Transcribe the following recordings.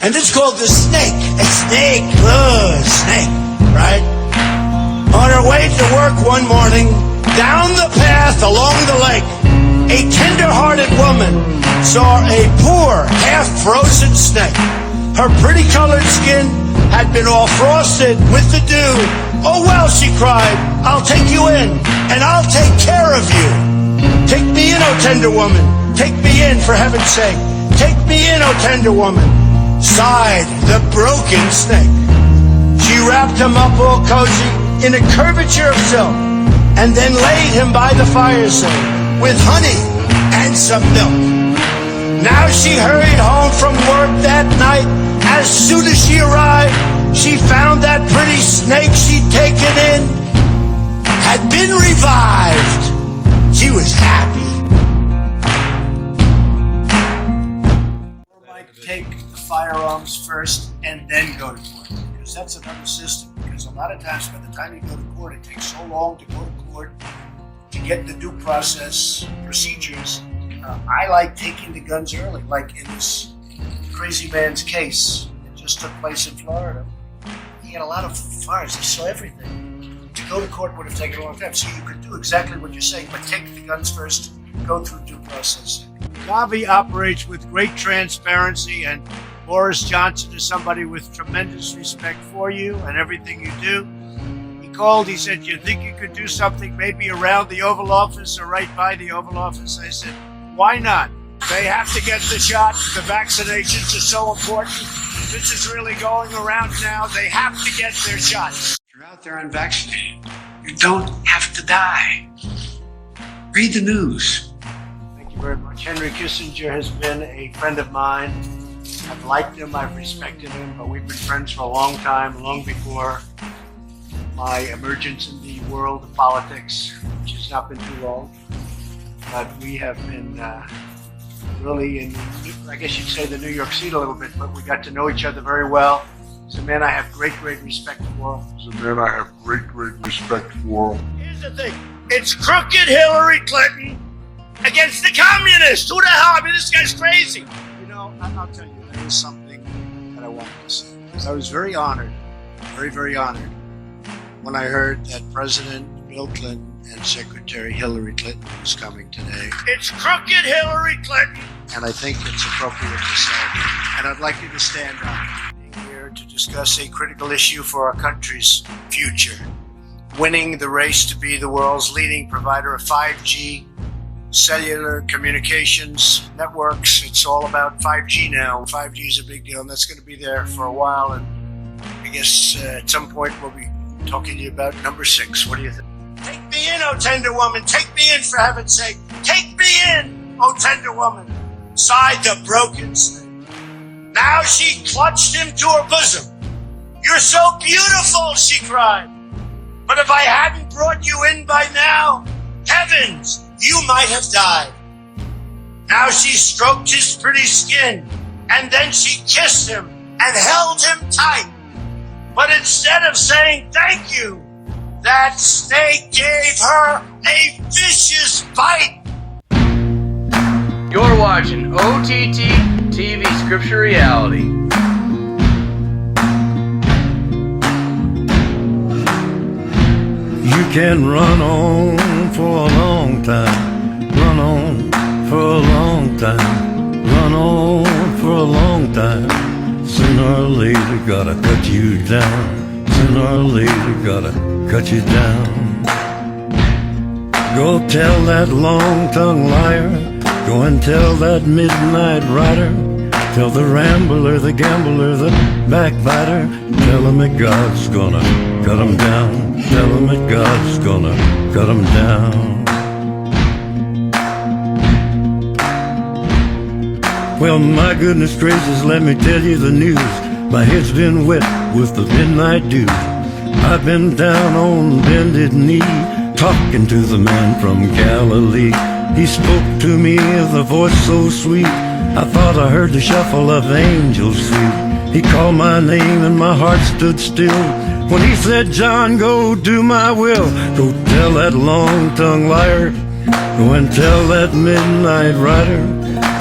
And it's called the snake. A snake. Snake, right? On her way to work one morning, down the path along the lake, a tender-hearted woman saw a poor, half-frozen snake. Her pretty colored skin had been all frosted with the dew. Oh, well, she cried, I'll take you in, and I'll take care of you. Take me in, oh tender woman. Take me in, for heaven's sake. Take me in, oh tender woman. Sighed the broken snake. She wrapped him up all cozy in a curvature of silk, and then laid him by the fireside with honey and some milk. Now she hurried home from work that night. As soon as she arrived, she found that pretty snake she'd taken in had been revived. She was happy. Like take the firearms first and then go to court, because that's another system. Because a lot of times by the time you go to court, it takes so long to go to court to get the due process procedures. I like taking the guns early, like in this crazy man's case that just took place in Florida. He had a lot of fires, he saw everything. To go to court would have taken a long time, so you could do exactly what you're saying, but take the guns first, go through due process. Gavi operates with great transparency, and Boris Johnson is somebody with tremendous respect for you and everything you do. He called, he said, you think you could do something maybe around the Oval Office or right by the Oval Office? I said, why not? They have to get the shot. The vaccinations are so important. This is really going around now. They have to get their shots. If you're out there unvaccinated, you don't have to die. Read the news. Thank you very much. Henry Kissinger has been a friend of mine. I've liked him, I've respected him, but we've been friends for a long time, long before my emergence in the world of politics, which has not been too long. But we have been really in, I guess you'd say, the New York seat a little bit, but we got to know each other very well. He's a man I have great respect for. He's a man I have great respect for. Here's the thing. It's crooked Hillary Clinton against the communists. Who the hell? I mean, this guy's crazy. You know, I'll tell you, there is something that I wanted to say. Because I was very honored, very honored, when I heard that President Bill Clinton and Secretary Hillary Clinton was coming today. It's crooked Hillary Clinton! And I think it's appropriate to say. And I'd like you to stand up. Being here to discuss a critical issue for our country's future. Winning the race to be the world's leading provider of 5G, cellular communications networks. It's all about 5G now. 5G is a big deal, and that's going to be there for a while. And I guess at some point we'll be talking to you about number 6. What do you think? Take me in, oh tender woman. Take me in, for heaven's sake. Take me in, oh tender woman. Sighed the broken snake. Now she clutched him to her bosom. You're so beautiful, she cried. But if I hadn't brought you in by now, heavens, you might have died. Now she stroked his pretty skin, and then she kissed him and held him tight. But instead of saying thank you, that snake gave her a vicious bite. You're watching OTT TV Scripture Reality. You can run on for a long time, run on for a long time, run on for a long time. Sooner or later gotta cut you down, sooner or later gotta cut you down. Go tell that long-tongued liar, go and tell that midnight rider, tell the rambler, the gambler, the backbiter, tell him that God's gonna cut him down, tell him that God's gonna cut him down. Well, my goodness gracious, let me tell you the news. My head's been wet with the midnight dew. I've been down on bended knee, talking to the man from Galilee. He spoke to me with a voice so sweet, I thought I heard the shuffle of angels' feet. He called my name and my heart stood still when he said, John, go do my will. Go tell that long-tongued liar, go and tell that midnight rider,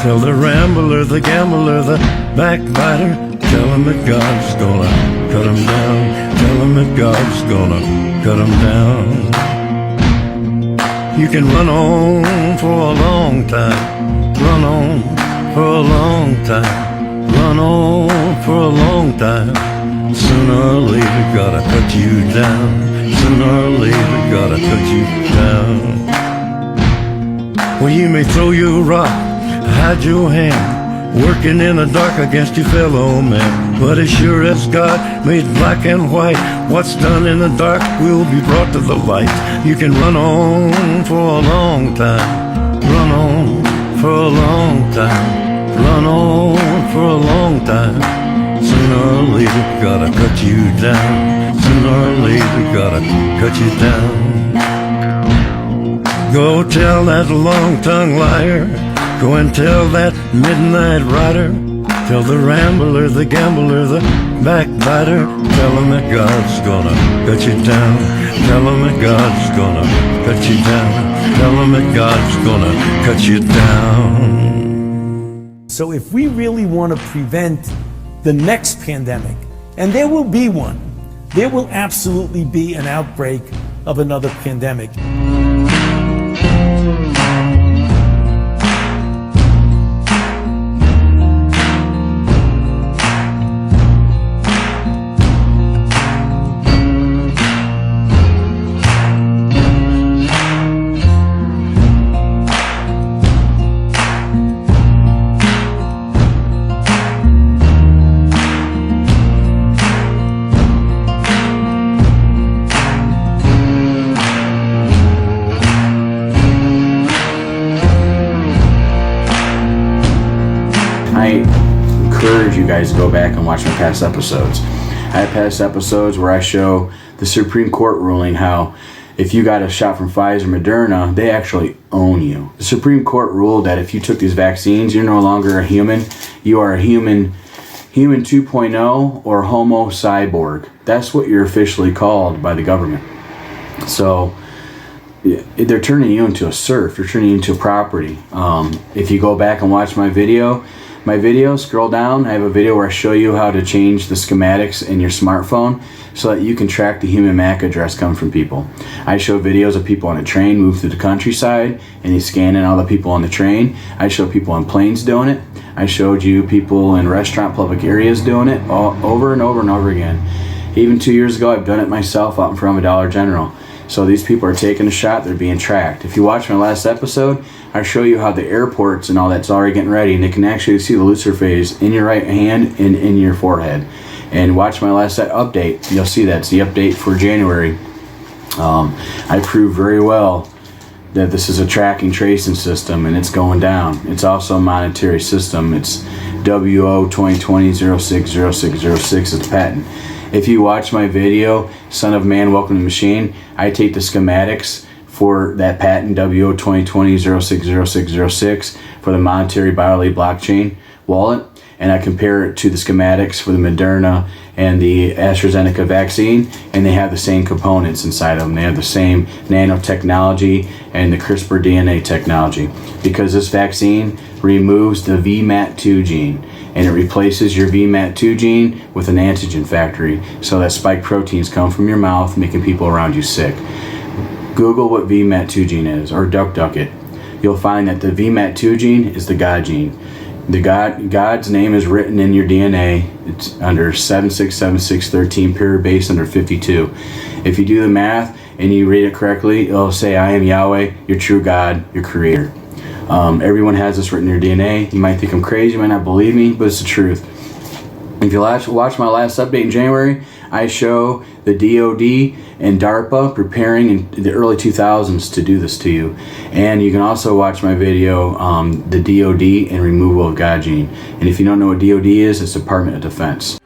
tell the rambler, the gambler, the backbiter, Tell them that God's gonna cut them down. Tell them that God's gonna cut them down. You can run on for a long time. Run on for a long time. Run on for a long time. Sooner or later gotta cut you down. Sooner or later gotta cut you down. Well, you may throw your rock, hide your hand, working in the dark against your fellow man. But as sure as God made black and white, what's done in the dark will be brought to the light. You can run on for a long time. Run on for a long time. Run on for a long time. Sooner or later gotta cut you down. Sooner or later gotta cut you down. Go tell that long-tongued liar. Go and tell that midnight rider. Tell the rambler, the gambler, the backbiter. Tell him that God's gonna cut you down. Tell him that God's gonna cut you down. Tell him that God's gonna cut you down. So if we really want to prevent the next pandemic, and there will be one, there will absolutely be an outbreak of another pandemic. I encourage you guys to go back and watch my past episodes. I have past episodes where I show the Supreme Court ruling how if you got a shot from Pfizer, Moderna, they actually own you. The Supreme Court ruled that if you took these vaccines, you're no longer a human. You are a human 2.0 or homo cyborg. That's what you're officially called by the government. So they're turning you into a serf. They're turning you into a property. If you go back and watch my video, scroll down, I have a video where I show you how to change the schematics in your smartphone so that you can track the human MAC address coming from people. I show videos of people on a train move through the countryside and he's scanning all the people on the train. I show people on planes doing it. I showed you people in restaurant public areas doing it all over and over and over again. Even 2 years ago, I've done it myself out in front of a Dollar General. So these people are taking a shot, they're being tracked. If you watch my last episode, I show you how the airports and all that's already getting ready, and they can actually see the luciferase in your right hand and in your forehead. And watch my last update, you'll see that's the update for January. I proved very well that this is a tracking tracing system and it's going down. It's also a monetary system. It's WO 2020-060606 is the patent. If you watch my video, Son of Man, Welcome to the Machine, I take the schematics for that patent, WO 2020-060606, for the monetary Biolay blockchain wallet, and I compare it to the schematics for the Moderna and the AstraZeneca vaccine, and they have the same components inside of them. They have the same nanotechnology and the CRISPR DNA technology, because this vaccine removes the VMAT2 gene, and it replaces your VMAT2 gene with an antigen factory so that spike proteins come from your mouth making people around you sick. Google what VMAT2 gene is, or duck it. You'll find that the VMAT2 gene is the God gene. God's name is written in your DNA. It's under 767613, period base under 52. If you do the math and you read it correctly, it'll say, I am Yahweh, your true God, your creator. Everyone has this written in your DNA. You might think I'm crazy, you might not believe me, but it's the truth. If you watch my last update in January, I show the DOD and DARPA preparing in the early 2000s to do this to you. And you can also watch my video, the DOD and removal of God gene. And if you don't know what DOD is, it's Department of Defense.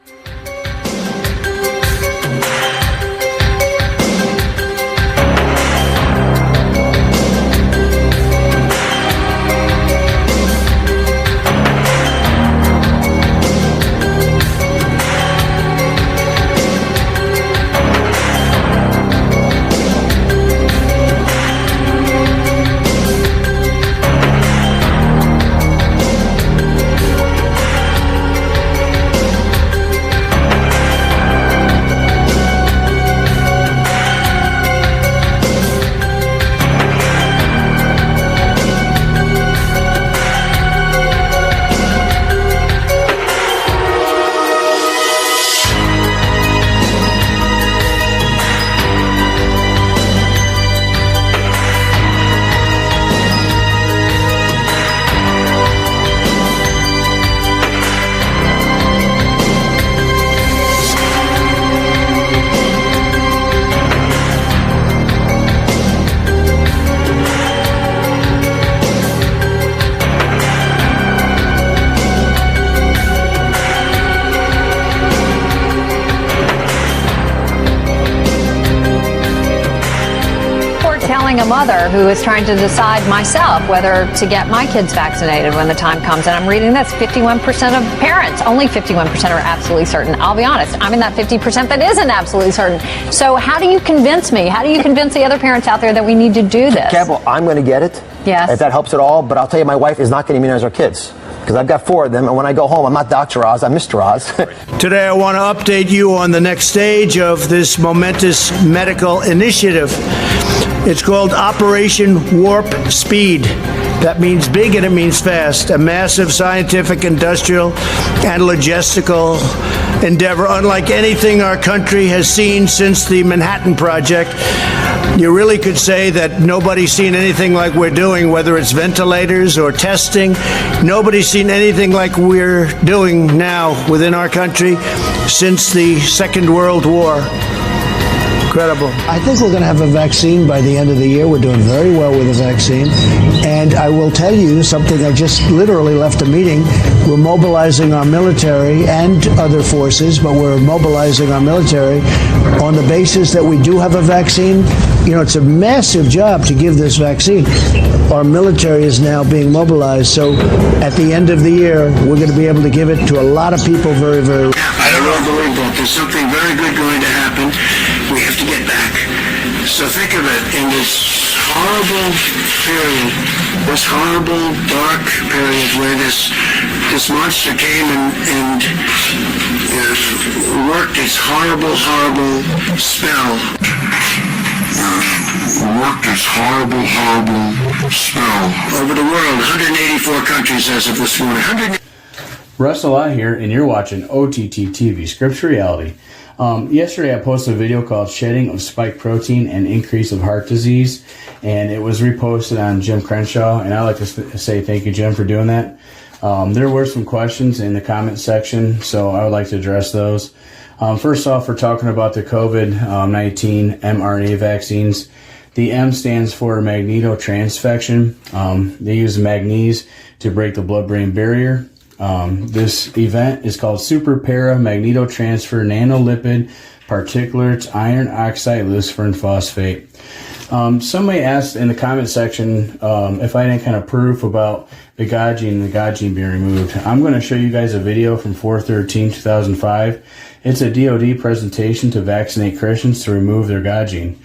being a mother who is trying to decide myself whether to get my kids vaccinated when the time comes. And I'm reading this, 51% of parents, only 51% are absolutely certain. I'll be honest, I'm in that 50% that isn't absolutely certain. So how do you convince me? How do you convince the other parents out there that we need to do this? Campbell, I'm going to get it. Yes. If that helps at all. But I'll tell you, my wife is not going to immunize our kids. Because I've got 4 of them, and when I go home, I'm not Dr. Oz, I'm Mr. Oz. Today I want to update you on the next stage of this momentous medical initiative. It's called Operation Warp Speed. That means big and it means fast. A massive scientific, industrial, and logistical endeavor unlike anything our country has seen since the Manhattan Project. You really could say that nobody's seen anything like we're doing, whether it's ventilators or testing. Nobody's seen anything like we're doing now within our country since the Second World War. Incredible. I think we're going to have a vaccine by the end of the year. We're doing very well with the vaccine. And I will tell you something, I just literally left a meeting. We're mobilizing our military and other forces, but we're mobilizing our military on the basis that we do have a vaccine. You know, it's a massive job to give this vaccine. Our military is now being mobilized, so at the end of the year, we're going to be able to give it to a lot of people very, very. I don't know, believe that there's something very good going to happen. We have to get back. So think of it, in this horrible period, this horrible, dark period where this monster came and worked its horrible, horrible spell. Worked its horrible, horrible spell Over the world, 184 countries as of this morning. Russell I here, and you're watching OTT TV, Scripture Reality. Yesterday I posted a video called Shedding of Spike Protein and Increase of Heart Disease, and it was reposted on Jim Crenshaw, and I'd like to say thank you, Jim, for doing that. There were some questions in the comment section, so I would like to address those. First off, we're talking about the COVID-19 mRNA vaccines. The M stands for magnetotransfection. They use magnesium to break the blood-brain barrier. This event is called supraparamagnetotransfer nanolipid particulates iron oxide luciferin phosphate. Somebody asked in the comment section if I had any kind of proof about the God gene being removed. I'm going to show you guys a video from 4/13/2005. It's a DoD presentation to vaccinate Christians to remove their God gene.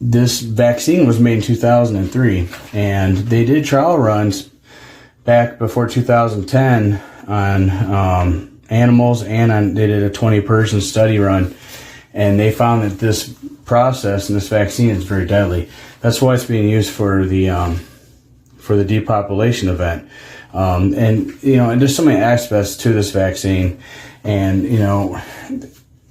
This vaccine was made in 2003, and they did trial runs back before 2010 on animals, and they did a 20-person study run, and they found that this process and this vaccine is very deadly. That's why it's being used for the depopulation event. And there's so many aspects to this vaccine, and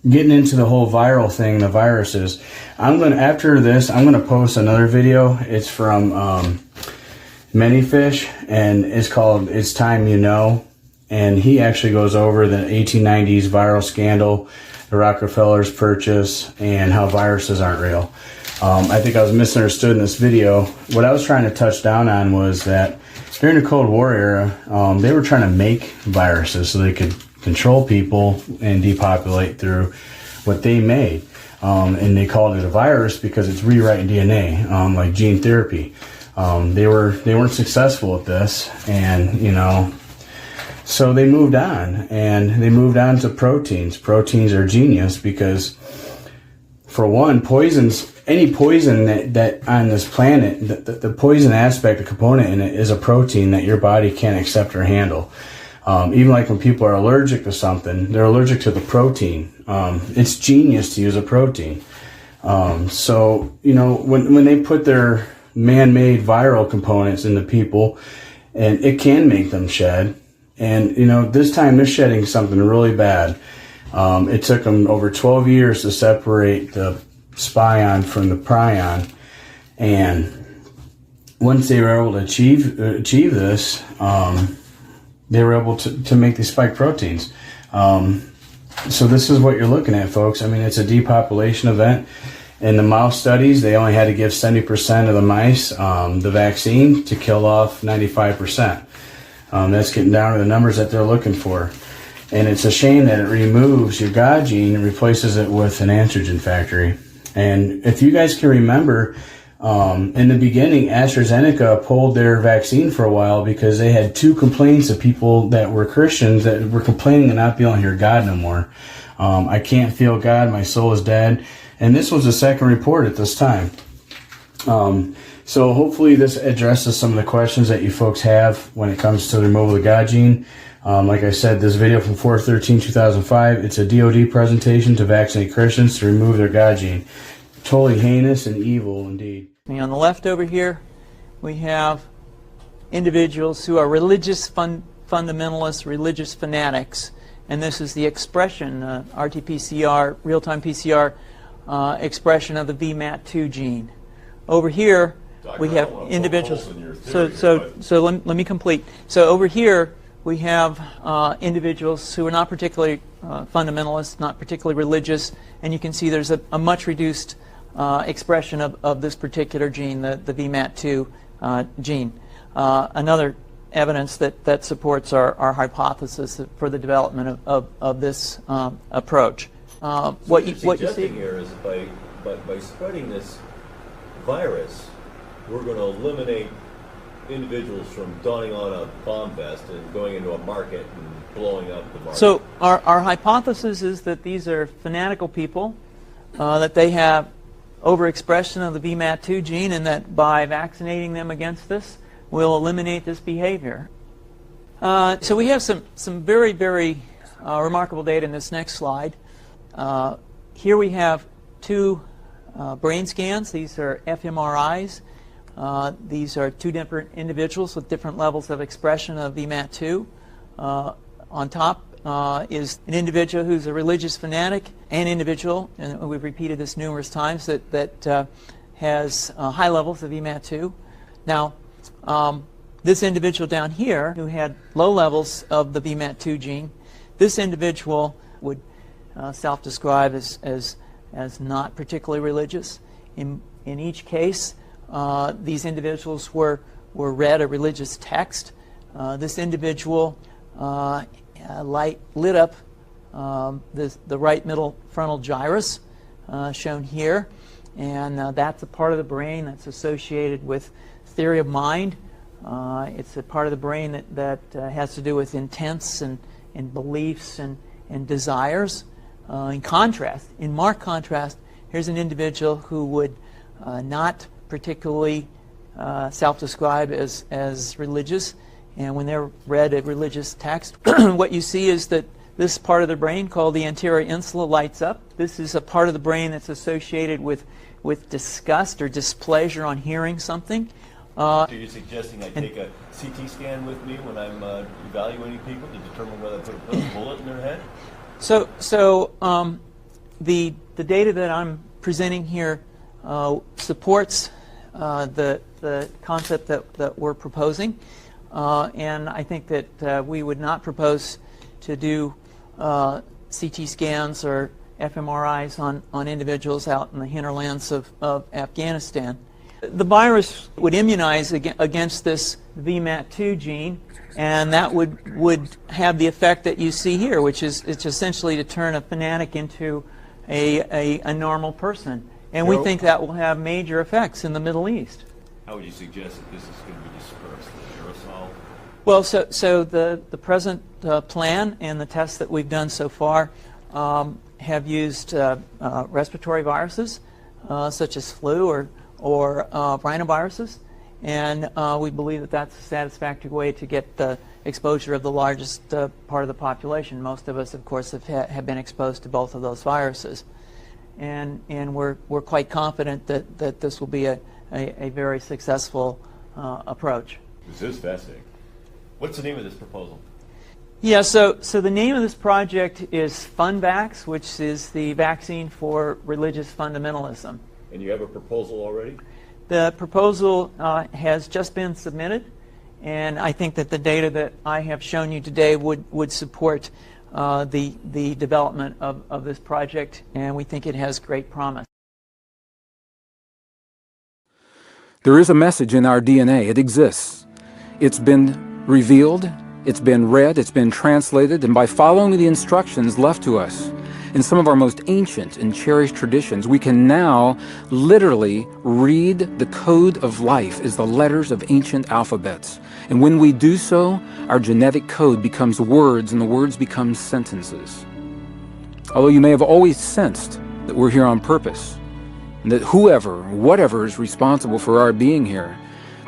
getting into the whole viral thing, the viruses. After this, I'm gonna post another video. It's from Manyfish, and it's called "It's Time You Know," and he actually goes over the 1890s viral scandal, the Rockefellers' purchase, and how viruses aren't real. I think I was misunderstood in this video. What I was trying to touch down on was that during the Cold War era, they were trying to make viruses so they could control people and depopulate through what they made. And they called it a virus because it's rewriting DNA, like gene therapy. They weren't successful at this, and so they moved on, and they moved on to proteins. Proteins are genius because, for one, any poison that on this planet, the poison aspect, the component in it is a protein that your body can't accept or handle. Even like when people are allergic to something, they're allergic to the protein. It's genius to use a protein. So when they put their man-made viral components into people, and it can make them shed. And this time they're shedding something really bad. It took them over 12 years to separate the spion from the prion, and once they were able to achieve this, they were able to make these spike proteins. So this is what you're looking at, folks. I mean, it's a depopulation event. In the mouse studies, they only had to give 70% of the mice the vaccine to kill off 95%. That's getting down to the numbers that they're looking for. And it's a shame that it removes your God gene and replaces it with an antigen factory. And if you guys can remember, in the beginning, AstraZeneca pulled their vaccine for a while because they had 2 complaints of people that were Christians that were complaining of not being able to hear God no more. I can't feel God, my soul is dead. And this was the second report at this time. So hopefully this addresses some of the questions that you folks have when it comes to the removal of the God gene. Like I said, this video from 4/13/2005, it's a DOD presentation to vaccinate Christians to remove their God gene. Totally heinous and evil indeed. On the left over here, we have individuals who are religious fundamentalists, religious fanatics, and this is the expression, RT-PCR, real-time PCR expression of the VMAT2 gene. Over here, we have individuals. So let me complete. So over here, we have individuals who are not particularly fundamentalist, not particularly religious, and you can see there's a much reduced expression of this particular gene, the VMAT2 gene. Another evidence that supports our hypothesis for the development of this approach. What you see here is by spreading this virus, we're going to eliminate individuals from donning on a bomb vest and going into a market and blowing up the market. So our hypothesis is that these are fanatical people, that they have overexpression of the VMAT2 gene, and that by vaccinating them against this, we'll eliminate this behavior. So we have some very, very remarkable data in this next slide. Here we have 2 brain scans. These are fMRIs. These are 2 different individuals with different levels of expression of VMAT2. On top is an individual who's a religious fanatic, an individual, and we've repeated this numerous times, that has high levels of VMAT2. Now, this individual down here who had low levels of the VMAT2 gene, this individual would self-describe as not particularly religious. In each case, these individuals were read a religious text. This individual lit up the right middle frontal gyrus, shown here, and that's a part of the brain that's associated with theory of mind. It's a part of the brain that has to do with intents and beliefs and desires. In marked contrast, here's an individual who would not particularly self-describe as religious, and when they're read a religious text, what you see is that this part of the brain called the anterior insula lights up. This is a part of the brain that's associated with disgust or displeasure on hearing something. So you're suggesting I take a CT scan with me when I'm evaluating people to determine whether I put a bullet in their head? So the data that I'm presenting here supports the concept that we're proposing, and I think that we would not propose to do CT scans or fMRIs on individuals out in the hinterlands of Afghanistan. The virus would immunize against this VMAT2 gene, and that would have the effect that you see here, which is it's essentially to turn a fanatic into a normal person. And we think that will have major effects in the Middle East. How would you suggest that this is going to be dispersed, the aerosol? Well, so the present plan and the tests that we've done so far have used respiratory viruses, such as flu or rhinoviruses, and we believe that that's a satisfactory way to get the exposure of the largest part of the population. Most of us, of course, have been exposed to both of those viruses, and we're quite confident that this will be a very successful approach. This is fascinating. What's the name of this proposal? Yeah, so the name of this project is FunVax, which is the vaccine for religious fundamentalism. And you have a proposal already? The proposal has just been submitted, and I think that the data that I have shown you today would support the development of this project, and we think it has great promise. There is a message in our DNA. It exists. It's been revealed, it's been read, it's been translated, and by following the instructions left to us, in some of our most ancient and cherished traditions, we can now literally read the code of life as the letters of ancient alphabets. And when we do so, our genetic code becomes words, and the words become sentences. Although you may have always sensed that we're here on purpose, and that whoever, whatever is responsible for our being here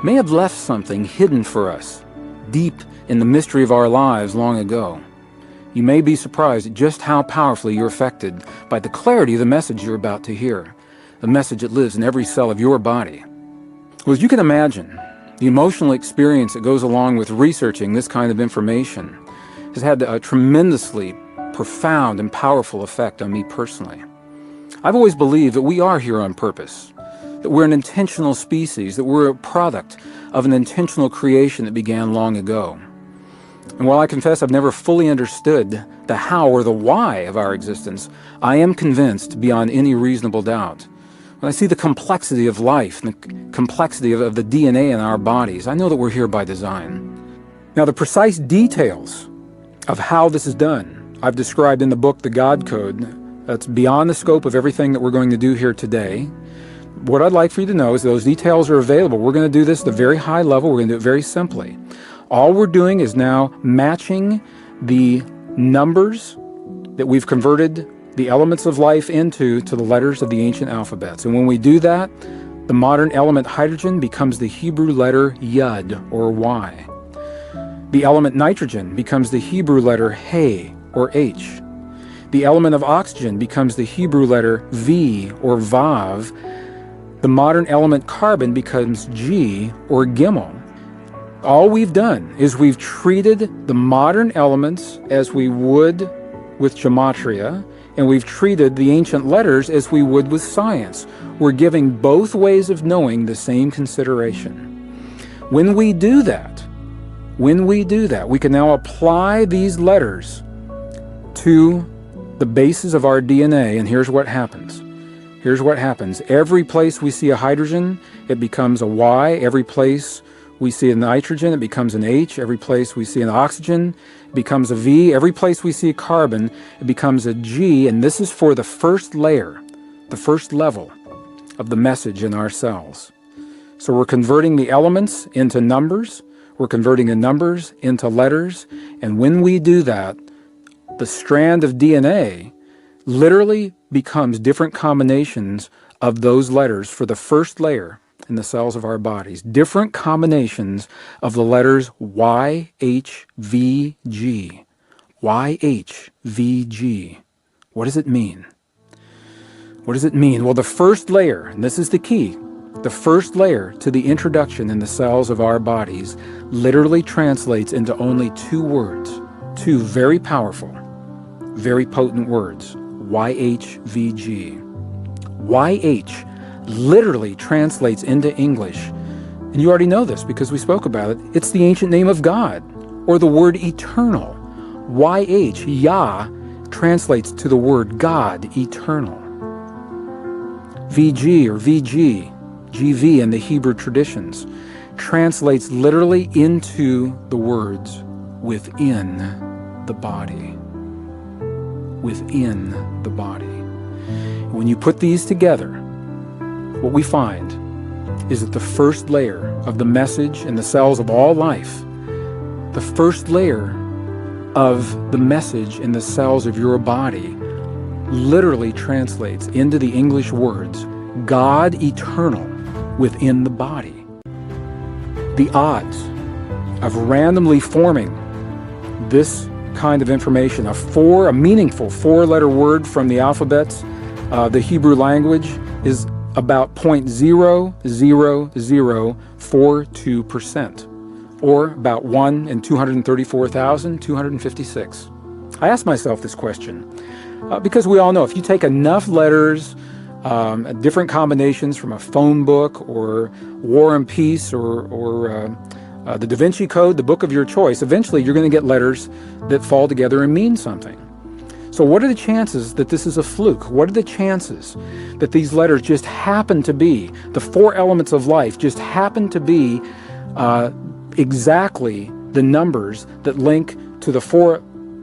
may have left something hidden for us, deep in the mystery of our lives long ago. You may be surprised at just how powerfully you're affected by the clarity of the message you're about to hear, the message that lives in every cell of your body. Well, as you can imagine, the emotional experience that goes along with researching this kind of information has had a tremendously profound and powerful effect on me personally. I've always believed that we are here on purpose, that we're an intentional species, that we're a product of an intentional creation that began long ago. And while I confess I've never fully understood the how or the why of our existence, I am convinced beyond any reasonable doubt. When I see the complexity of life, the complexity of the DNA in our bodies, I know that we're here by design. Now, the precise details of how this is done, I've described in the book, The God Code. That's beyond the scope of everything that we're going to do here today. What I'd like for you to know is those details are available. We're going to do this at a very high level. We're going to do it very simply. All we're doing is now matching the numbers that we've converted the elements of life into to the letters of the ancient alphabets. And when we do that, the modern element hydrogen becomes the Hebrew letter Yud, or Y. The element nitrogen becomes the Hebrew letter He, or H. The element of oxygen becomes the Hebrew letter V, or Vav. The modern element carbon becomes G, or Gimel. All we've done is we've treated the modern elements as we would with gematria, and we've treated the ancient letters as we would with science. We're giving both ways of knowing the same consideration. When we do that, we can now apply these letters to the bases of our DNA, and here's what happens. Here's what happens. Every place we see a hydrogen, it becomes a Y. Every place we see a nitrogen, it becomes an H. Every place we see an oxygen, it becomes a V. Every place we see a carbon, it becomes a G. And this is for the first layer, the first level of the message in our cells. So we're converting the elements into numbers. We're converting the numbers into letters. And when we do that, the strand of DNA literally becomes different combinations of those letters for the first layer in the cells of our bodies. Different combinations of the letters Y, H, V, G. Y, H, V, G. What does it mean? What does it mean? Well, the first layer, and this is the key, the first layer to the introduction in the cells of our bodies literally translates into only two words, two very powerful, very potent words. YHVG. YH literally translates into English, and you already know this because we spoke about it, it's the ancient name of God, or the word eternal. YH, Yah, translates to the word God, eternal. VG, or VG, GV in the Hebrew traditions, translates literally into the words within the body. Within the body. When you put these together, what we find is that the first layer of the message in the cells of all life, the first layer of the message in the cells of your body literally translates into the English words, God eternal within the body. The odds of randomly forming this kind of information, a meaningful four-letter word from the alphabets, the Hebrew language, is about 0.00042%, or about 1 in 234,256. I asked myself this question because we all know if you take enough letters, different combinations from a phone book or War and Peace or the Da Vinci Code, the book of your choice, eventually you're going to get letters that fall together and mean something. So what are the chances that this is a fluke? What are the chances that these letters just happen to be, the four elements of life just happen to be exactly the numbers that link to the four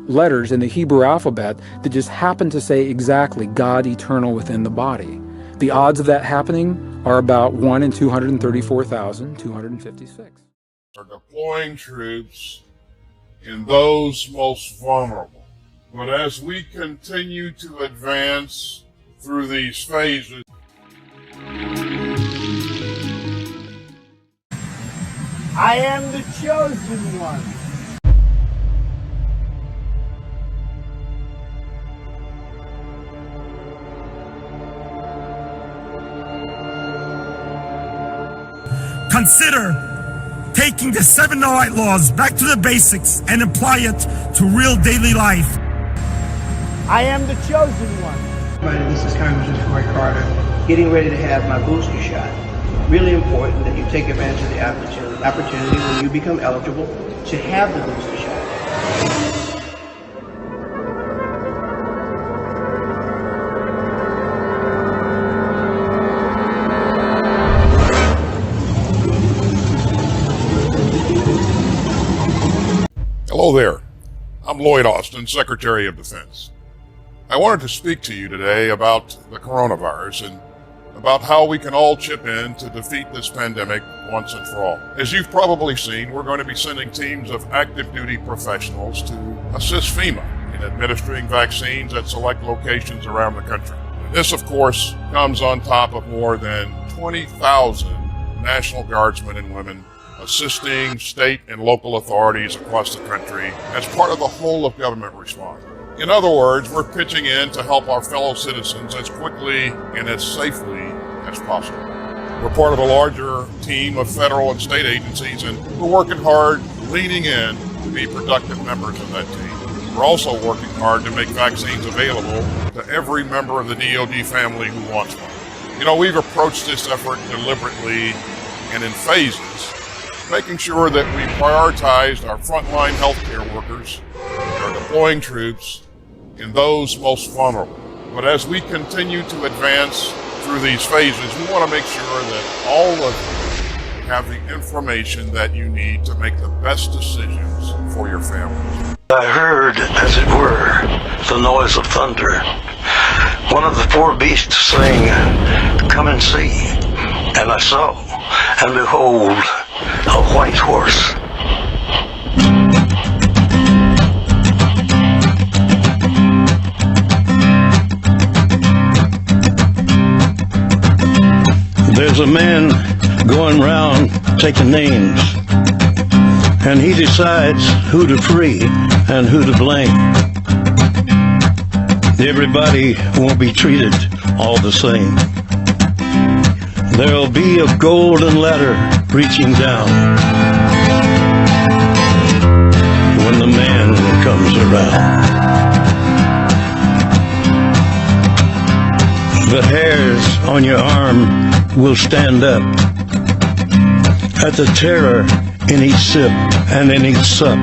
letters in the Hebrew alphabet that just happen to say exactly God eternal within the body. The odds of that happening are about 1 in 234,256. Are deploying troops in those most vulnerable. But as we continue to advance through these phases, I am the chosen one. Consider taking the 7 no-light laws back to the basics and apply it to real daily life. I am the chosen one. This is Congressman Troy Carter, getting ready to have my booster shot. Really important that you take advantage of the opportunity when you become eligible to have the booster shot. Hello there. I'm Lloyd Austin, Secretary of Defense. I wanted to speak to you today about the coronavirus and about how we can all chip in to defeat this pandemic once and for all. As you've probably seen, we're going to be sending teams of active duty professionals to assist FEMA in administering vaccines at select locations around the country. This, of course, comes on top of more than 20,000 National Guardsmen and women assisting state and local authorities across the country as part of the whole of government response. In other words, we're pitching in to help our fellow citizens as quickly and as safely as possible. We're part of a larger team of federal and state agencies, and we're working hard, leaning in to be productive members of that team. We're also working hard to make vaccines available to every member of the DoD family who wants one. You know, we've approached this effort deliberately and in phases, making sure that we prioritized our frontline healthcare workers and are deploying troops in those most vulnerable. But as we continue to advance through these phases, we want to make sure that all of you have the information that you need to make the best decisions for your families. I heard, as it were, the noise of thunder. One of the four beasts saying, "Come and see." And I saw, and behold, a white horse. There's a man going round taking names, and he decides who to free and who to blame. Everybody won't be treated all the same. There'll be a golden ladder reaching down when the man comes around. The hairs on your arm will stand up at the terror in each sip and in each sup.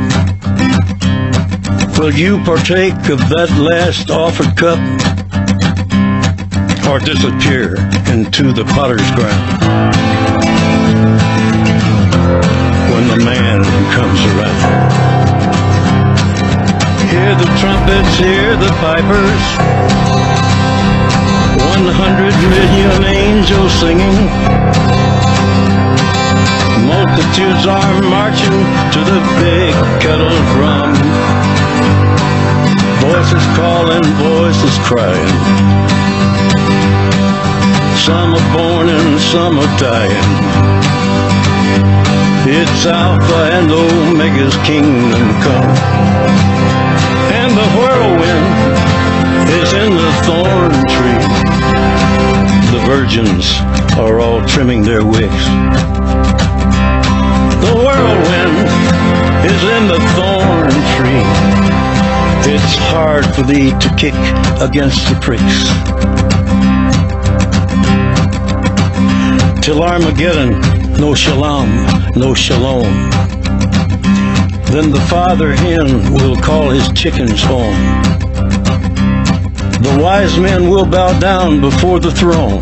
Will you partake of that last offered cup, or disappear into the potter's ground when the man comes around? Hear the trumpets, hear the pipers, 100 million angels singing. Multitudes are marching to the big kettle drum. Voices calling, voices crying. Some are born and some are dying. It's Alpha and Omega's kingdom come. And the whirlwind is in the thorn tree. The virgins are all trimming their wicks. The whirlwind is in the thorn tree. It's hard for thee to kick against the pricks. Till Armageddon, no shalom, no shalom. Then the father hen will call his chickens home. The wise men will bow down before the throne,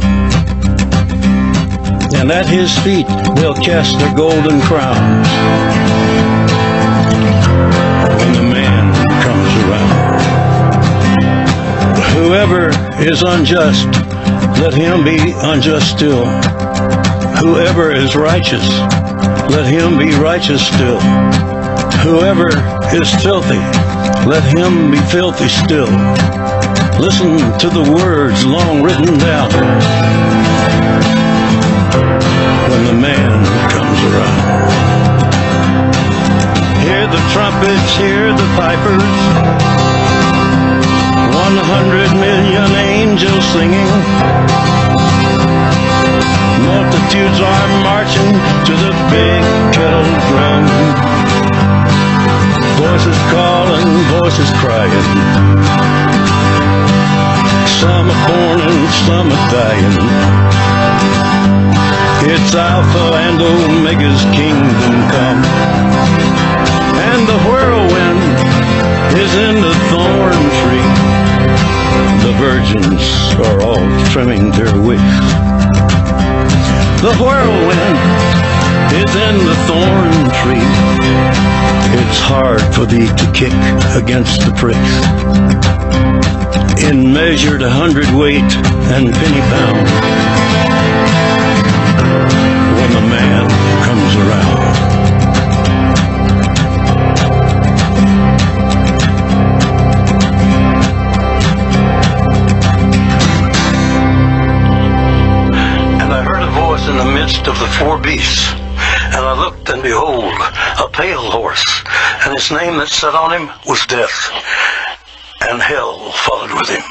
and at his feet they'll cast their golden crowns when the man comes around. is unjust, let him be unjust still. Whoever is righteous, let him be righteous still. Whoever is filthy, let him be filthy still. Listen to the words long written down when the man comes around. Hear the trumpets, hear the pipers, 100 million angels singing. Multitudes are marching to the big kettle drum. Voices calling, voices crying. Some are born and some are dying. It's Alpha and Omega's kingdom come. And the whirlwind is in the thorn tree. The virgins are all trimming their wicks. The whirlwind is in the thorn tree. It's hard for thee to kick against the pricks. In measured 100-weight and penny pound, when the man comes around. In the midst of the four beasts, and I looked, and behold, a pale horse, and his name that sat on him was Death, and hell followed with him.